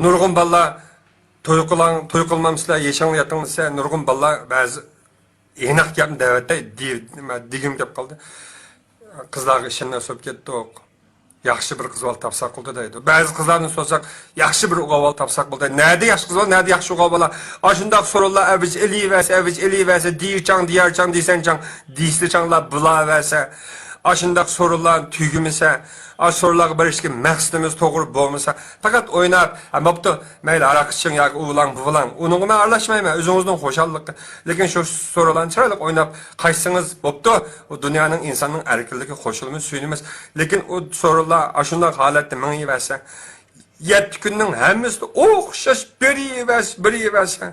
nurg'un balla to'y qilmamsizlar, yeshanglar yatinglar, nurg'un balla ba'zi aniq gapni davatda degim gap qoldi. Qizlarga ishini so'p ketdik. Yaxshi bir qizval tapsaq bo'ldi deydi. Ba'zi qizlarni so'rsak, yaxshi bir o'g'il tapsaq bo'ldi. Nada yaxshi qizval, nada yaxshi o'g'il? Ashundaq so'rovlar avij eliyversa, diyarchang, desanchang, deysichanglar bulavasa. Ashundaq so'rovlar tugimisa, aş sorularga berishga maqsadimiz to'g'ri bo'lmasa, faqat o'ynab, bo'pti, mayli aroq iching yoki ulang, bulang, uningga men aralashmayman, o'zingizning xo'shalliqi. Lekin shu so'rovlarni chiroyli o'ynab qaytsangiz, bo'pti, u dunyoning insonning erkinligi qo'shilmiz, suyunimiz. Lekin u so'rovlar ashunday holatda mingiversa, 7 kunning hammasida o'xshash beriversa.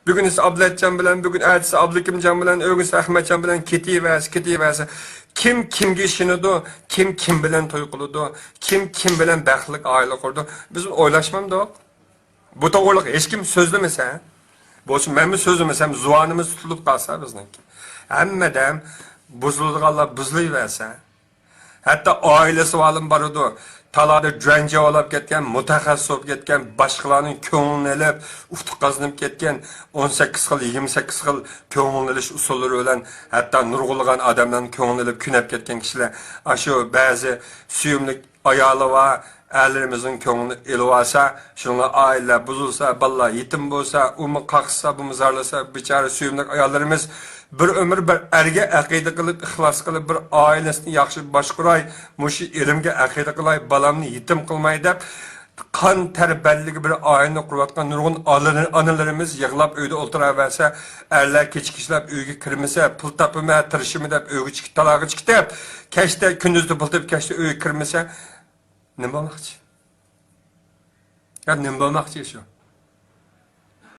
Bugün ise Abletcan bilen, bugün ertesi Ablikimcan bilen, ögün ise Ahmetcan bilen ketiverse. Kim kimge işinidu, kim bilen toy kılıdı, kim bilen baxtlik aile kurdu. Biz oylaşmam da. Bu doğruluk hiç kim sözlemese, bolsun ben mi sözlemesem, zuvanımız tutulup kalsa bizdenki. Emmeden buzulduğu buzlayıverse, hatta ailesi valım barıdı. Talada cüence olab ketken, mutaxassis olib ketken, başqalarning ko'nglini elib, ufq qazinib ketken, 18 xil, 28 xil ko'ngil elish usullari bilan hatta nurg'ulg'an odamlarning ko'nglini elib kunab ketgan kishilar, shu ba'zi suyumli ayoli va erlerimizin ko'nglini elib olsa, shunlar oila buzilsa, bolalar yetim bo'lsa, umi qaqsa, bu mizarlasa, bechora suyumli ayollarimiz bir ömür bir erge aqida qilib, ixlos qilib, bir oilasini yaxshi boshqaray, mushi erimga aqida qilay, balamni yetim qilmay deb qon tarbiyaligi bir oilani qurayotgan nurg'un onalarimiz yig'lab uyda o'tiraversa, erlar kechikishlab uyga kirmasa, pul topma, tirishimi deb uyga chiqib, talog'i chiqib, kechda kunduzda pul topib, kechda uyga kirmasa, nima bo'lmoqchi? Ya nima bo'lmoqchi shu?